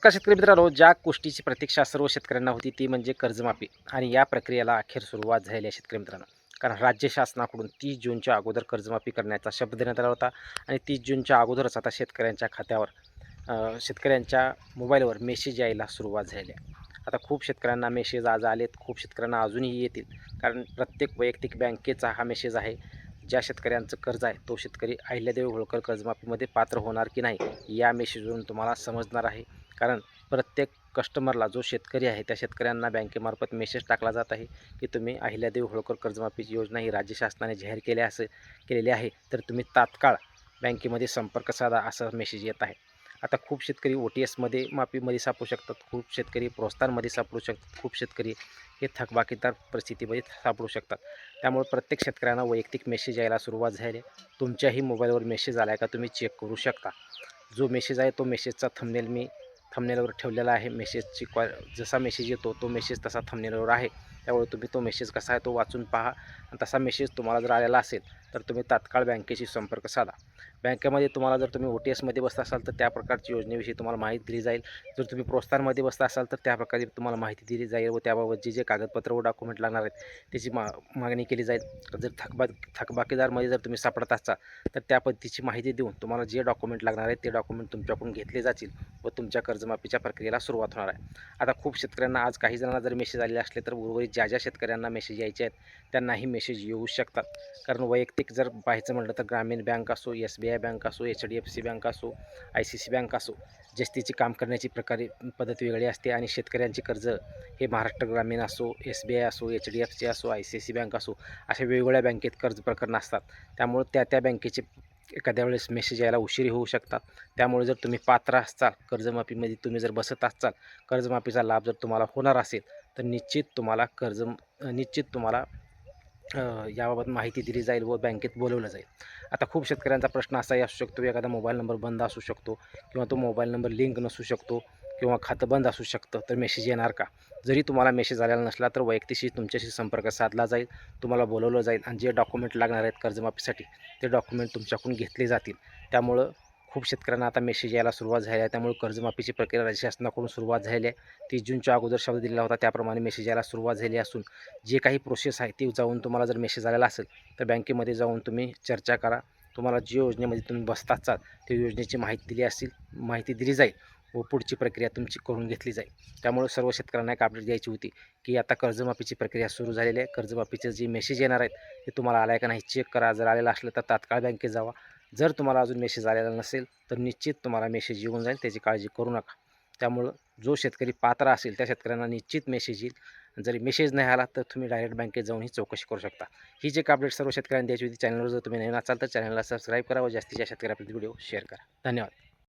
नमस्कार शेतकरी मित्रांनो, ज्या गोष्टीची प्रतीक्षा सर्व शेतकऱ्यांना होती ती म्हणजे कर्जमाफी आणि या प्रक्रियेला अखेर सुरुवात झालेली आहे शेतकरी मित्रांनो. कारण राज्य शासनाकडून 30 जूनच्या अगोदर कर्जमाफी करण्याचा शब्द देण्यात आला होता आणि 30 जूनच्या अगोदरच आता शेतकऱ्यांच्या खात्यावर शेतकऱ्यांच्या मोबाईलवर मेसेज यायला सुरुवात झालेली आहे. आता खूप शेतकऱ्यांना मेसेज आज आलेत, खूप शेतकऱ्यांना अजूनही येतील. कारण प्रत्येक वैयक्तिक बँकेचा हा मेसेज आहे. ज्या शेतकऱ्यांचं कर्ज आहे तो शेतकरी अहिल्यादेवी होळकर कर्जमाफीमध्ये पात्र होणार की नाही या मेसेजवरून तुम्हाला समजणार आहे. कारण प्रत्येक कस्टमरला जो शेतकरी आहे त्या शेतकऱ्यांना बँकेमार्फत मेसेज टाकला जात आहे की तुम्ही अहिल्यादेवी होळकर कर्जमाफीची योजना ही राज्य शासनाने जाहीर केलेली आहे, तर तुम्ही तात्काळ बँकेमध्ये संपर्क साधा असा मेसेज येत आहे. आता खूप शेतकरी OTSमध्ये माफीमध्ये सापडू शकतात, खूप शेतकरी प्रोत्साहनमध्ये सापडू शकतात, खूप शेतकरी हे थकबाकीदार परिस्थितीमध्ये सापडू शकतात. त्यामुळे प्रत्येक शेतकऱ्यांना वैयक्तिक मेसेज यायला सुरुवात झाली आहे. तुमच्याही मोबाईलवर मेसेज आला आहे का तुम्ही चेक करू शकता. जो मेसेज आहे तो मेसेजचा थंबनेल मी थंबनेलवर ठेवलेला आहे. मेसेजची जसा मेसेज येतो तो मेसेज तसा थंबनेलवर आहे. त्यामुळे तुम्ही तो मेसेज कसा आहे तो वाचून पहा आणि तसा मेसेज तुम्हाला जर आलेला असेल तर तुम्ही तात्काळ बँकेशी संपर्क साधा. बँकेमध्ये तुम्हाला जर तुम्ही OTSमध्ये बसता असाल तर त्या प्रकारची योजनेविषयी तुम्हाला माहिती दिली जाईल. जर तुम्ही प्रोत्साहनमध्ये बसता असाल तर त्या प्रकारे तुम्हाला माहिती दिली जाईल व त्याबाबत जे कागदपत्र व डॉक्युमेंट लागणार आहेत त्याची मागणी केली जाईल. जर थकबाकीदारमध्ये जर तुम्ही सापडत असाल तर त्या पद्धतीची माहिती देऊन तुम्हाला जे डॉक्युमेंट लागणार आहेत ते डॉक्युमेंट तुमच्याकडून घेतले जातील व तुमच्या कर्जमाफीच्या प्रक्रियेला सुरुवात होणार आहे. आता खूप शेतकऱ्यांना आज काही जणांना जर मेसेज आलेले असले तर उर्वरित ज्या शेतकऱ्यांना मेसेज यायचे आहेत त्यांनाही मेसेज येऊ शकतात. कारण वैयक्तिक जर पाहायचं म्हटलं तर ग्रामीण बँक असो, SBI बँक असो, HDFC बँक असो, ICC बँक असो, ज्याची काम करण्याची पद्धत वेगळी असते आणि शेतकऱ्यांची कर्ज हे महाराष्ट्र ग्रामीण असो, SBI असो, HDFC असो, ICC बँक असो, अशा वेगवेगळ्या बँकेत कर्ज प्रकरणं असतात. त्यामुळे त्या बँकेचे एखाद्या वेळेस मेसेज यायला उशीर होऊ शकतात. त्यामुळे जर तुम्ही पात्र असाल, कर्जमाफीमध्ये तुम्ही जर बसत असाल, कर्जमाफीचा लाभ जर तुम्हाला होणार असेल तर निश्चित तुम्हाला याबाबत माहिती दिली जाईल व बँकेत बोलवलं जाईल. आता खूप शेतकऱ्यांचा प्रश्न असाही असू शकतो, एखादा मोबाईल नंबर बंद असू शकतो किंवा तो मोबाईल नंबर लिंक नसू शकतो किंवा खातं बंद असू शकतं, तर मेसेज येणार का? जरी तुम्हाला मेसेज आलेला नसला तर वैयक्तिक तुमच्याशी संपर्क साधला जाईल, तुम्हाला बोलवलं जाईल आणि जे डॉक्युमेंट लागणार आहेत कर्जमाफीसाठी ते डॉक्युमेंट तुमच्याकडून घेतले जातील. त्यामुळं खूप शेतकऱ्यांना आता मेसेज यायला सुरुवात झाली आहे. त्यामुळे कर्जमाफीची प्रक्रिया राज्य शासनाकडून सुरुवात झालेली आहे. 30 जूनच्या अगोदर शब्द दिलेला होता त्याप्रमाणे मेसेज यायला सुरुवात झाली असून जे काही प्रोसेस आहे ती जाऊन तुम्हाला जर मेसेज आलेला असेल तर बँकेमध्ये जाऊन तुम्ही चर्चा करा. तुम्हाला जी योजनेमध्ये तुम्ही बसता असाल त्या योजनेची माहिती दिली जाईल व पुढची प्रक्रिया तुमची करून घेतली जाईल. त्यामुळे सर्व शेतकऱ्यांना एक अपडेट द्यायची होती की आता कर्जमाफीची प्रक्रिया सुरू झालेली आहे. कर्जमाफीचे जे मेसेज येणार आहेत ते तुम्हाला आला आहे का नाही चेक करा. जर आलेलं असलं तर तात्काळ बँकेत जावा. जर तुम्हाला अजून मेसेज आलेला नसेल तर निश्चित तुम्हाला मेसेज येऊन जाईल, त्याची काळजी करू नका. त्यामुळं जो शेतकरी पात्र असेल त्या शेतकऱ्यांना निश्चित मेसेज येईल. जरी मेसेज नाही आला तर तुम्ही डायरेक्ट बँकेत जाऊन ही चौकशी करू शकता. ही जी अपडेट सर्व शेतकऱ्यांना द्यायची होती. चॅनलवर जर तुम्ही नवीन असाल तर चॅनलला सबस्क्राईब करा व जास्तीत जास्त शेतकऱ्यांपर्यंत व्हिडिओ शेअर करा. धन्यवाद.